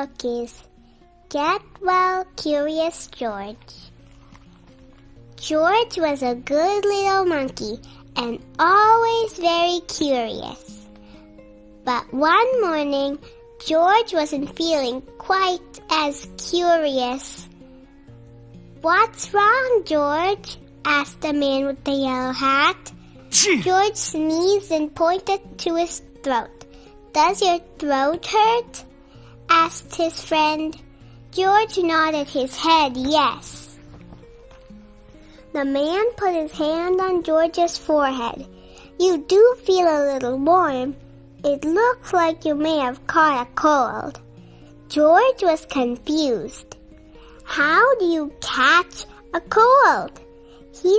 book is Get Well, Curious George. George was a good little monkey and always very curious. But one morning, George wasn't feeling quite as curious. "What's wrong, George?" asked the man with the yellow hat. George sneezed and pointed to his throat. "Does your throat hurt?" asked his friend. George nodded his head yes. The man put his hand on George's forehead. "You do feel a little warm. It looks like you may have caught a cold." George was confused. How do you catch a cold? He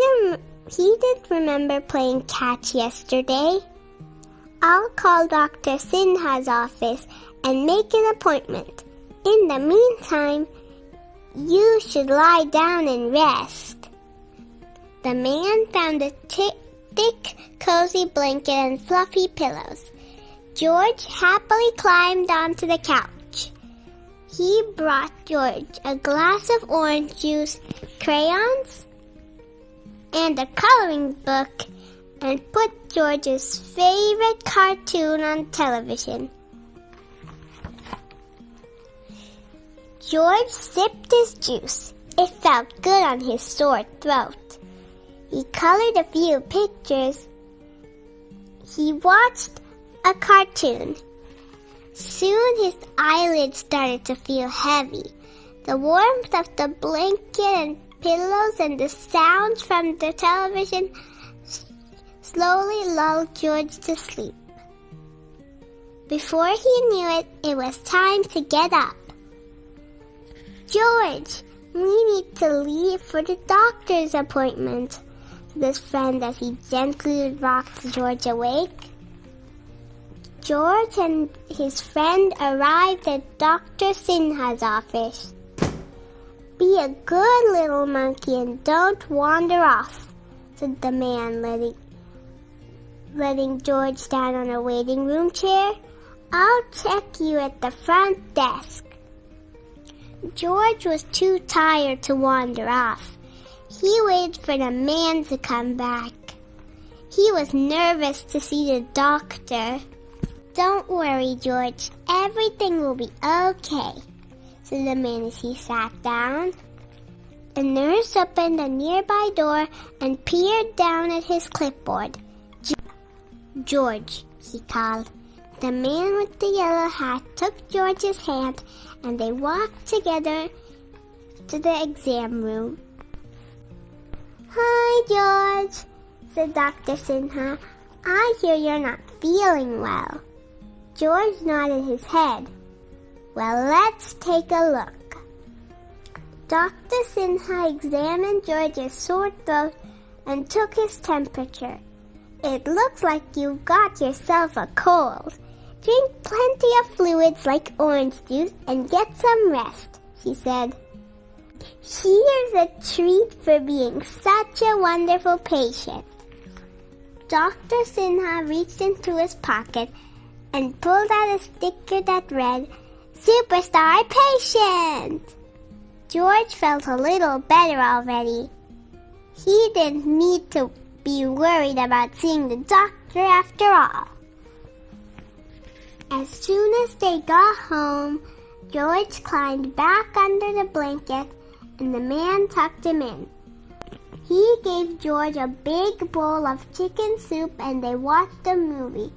didn't remember playing catch yesterday. "I'll call Dr. Sinha's office and make an appointment. In the meantime, you should lie down and rest." The man found a thick, cozy blanket and fluffy pillows. George happily climbed onto the couch. He brought George a glass of orange juice, crayons, and a coloring book, and put George's favorite cartoon on television. George sipped his juice. It felt good on his sore throat. He colored a few pictures. He watched a cartoon. Soon his eyelids started to feel heavy. The warmth of the blanket and pillows and the sounds from the television slowly lulled George to sleep. Before he knew it, it was time to get up. "George, we need to leave for the doctor's appointment," said his friend as he gently rocked George awake. George and his friend arrived at Dr. Sinha's office. "Be a good little monkey and don't wander off," said the man, letting George down on a waiting room chair. "I'll check you at the front desk." George was too tired to wander off. He waited for the man to come back. He was nervous to see the doctor. "Don't worry, George. Everything will be okay," said the man as he sat down. The nurse opened a nearby door and peered down at his clipboard. "George," he called. The man with the yellow hat took George's hand and they walked together to the exam room. "Hi, George," said Dr. Sinha. "I hear you're not feeling well." George nodded his head. "Well, let's take a look." Dr. Sinha examined George's sore throat and took his temperature. "It looks like you've got yourself a cold. Drink plenty of fluids like orange juice and get some rest," she said. "Here's a treat for being such a wonderful patient." Dr. Sinha reached into his pocket and pulled out a sticker that read, "Superstar Patient." George felt a little better already. He didn't need to be worried about seeing the doctor after all. As soon as they got home, George climbed back under the blanket and the man tucked him in. He gave George a big bowl of chicken soup and they watched a movie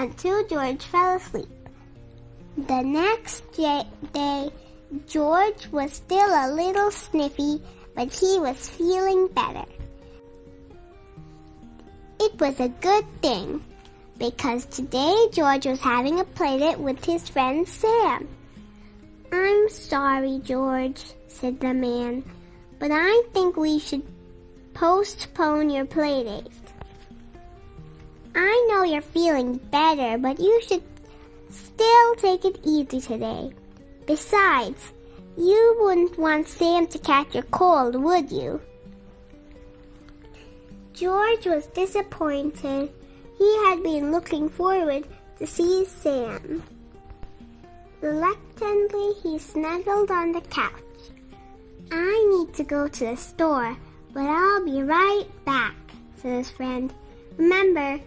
until George fell asleep. The next day, George was still a little sniffy, but he was feeling better. It was a good thing, because today George was having a playdate with his friend Sam. "I'm sorry, George," said the man, "but I think we should postpone your playdate. I know you're feeling better, but you should still take it easy today. Besides, you wouldn't want Sam to catch a cold, would you?" George was disappointed. He had been looking forward to see Sam. The lecture Reluctantly, he snuggled on the couch. "I need to go to the store, but I'll be right back," said his friend. "Remember,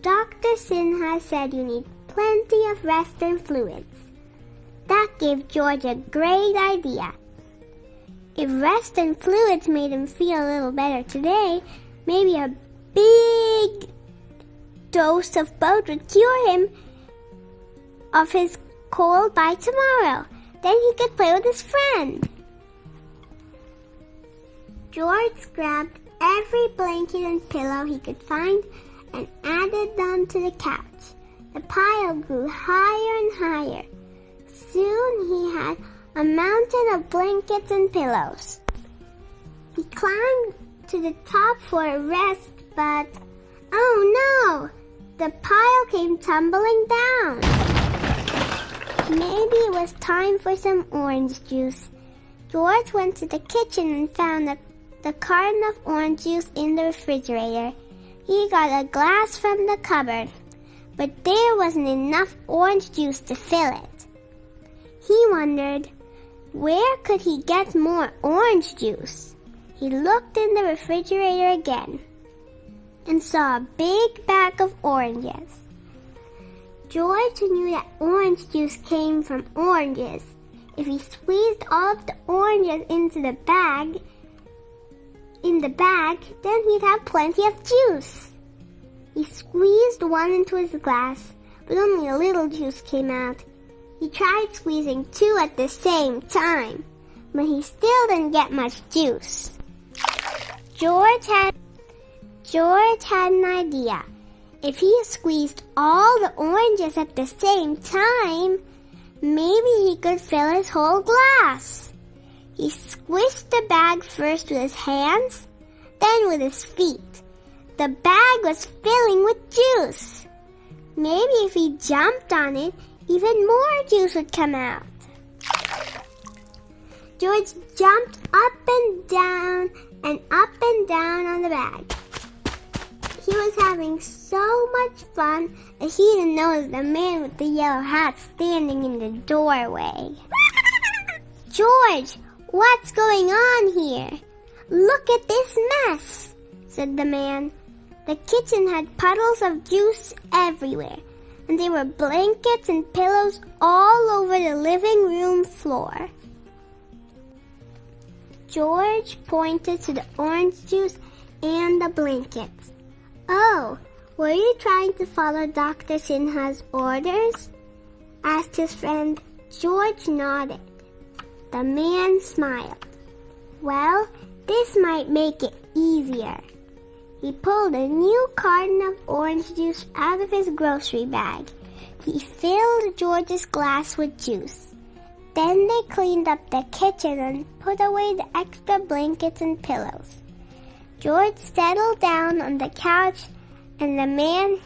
Dr. Sinha said you need plenty of rest and fluids." That gave George a great idea. If rest and fluids made him feel a little better today, maybe a big dose of both would cure him of his cold by tomorrow. Then he could play with his friend. George grabbed every blanket and pillow he could find and added them to the couch. The pile grew higher and higher. Soon he had a mountain of blankets and pillows. He climbed to the top for a rest, but oh no! The pile came tumbling down. Maybe it was time for some orange juice. George went to the kitchen and found the carton of orange juice in the refrigerator. He got a glass from the cupboard, but there wasn't enough orange juice to fill it. He wondered, where could he get more orange juice? He looked in the refrigerator again and saw a big bag of oranges. George knew that orange juice came from oranges. If he squeezed all of the oranges into the bag, then he'd have plenty of juice. He squeezed one into his glass, but only a little juice came out. He tried squeezing two at the same time, but he still didn't get much juice. George had an idea. If he squeezed all the oranges at the same time, maybe he could fill his whole glass. He squished the bag first with his hands, then with his feet. The bag was filling with juice. Maybe if he jumped on it, even more juice would come out. George jumped up and down on the bag. He was having so much fun that he didn't notice the man with the yellow hat standing in the doorway. "George, what's going on here? Look at this mess," said the man. The kitchen had puddles of juice everywhere, and there were blankets and pillows all over the living room floor. George pointed to the orange juice and the blankets. "Oh, were you trying to follow Dr. Sinha's orders?" asked his friend. George nodded. The man smiled. "Well, this might make it easier." He pulled a new carton of orange juice out of his grocery bag. He filled George's glass with juice. Then they cleaned up the kitchen and put away the extra blankets and pillows. George settled down on the couch, and the man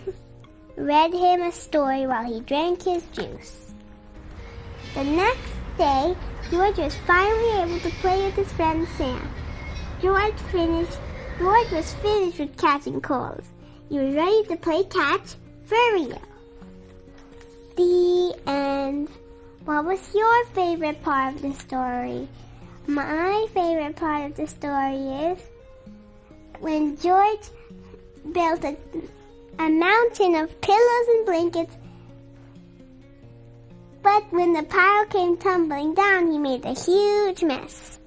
read him a story while he drank his juice. The next day, George was finally able to play with his friend Sam. George was finished with catching colds. He was ready to play catch for real. The end. What was your favorite part of the story? My favorite part of the story is when George built a mountain of pillows and blankets, but when the pile came tumbling down, he made a huge mess.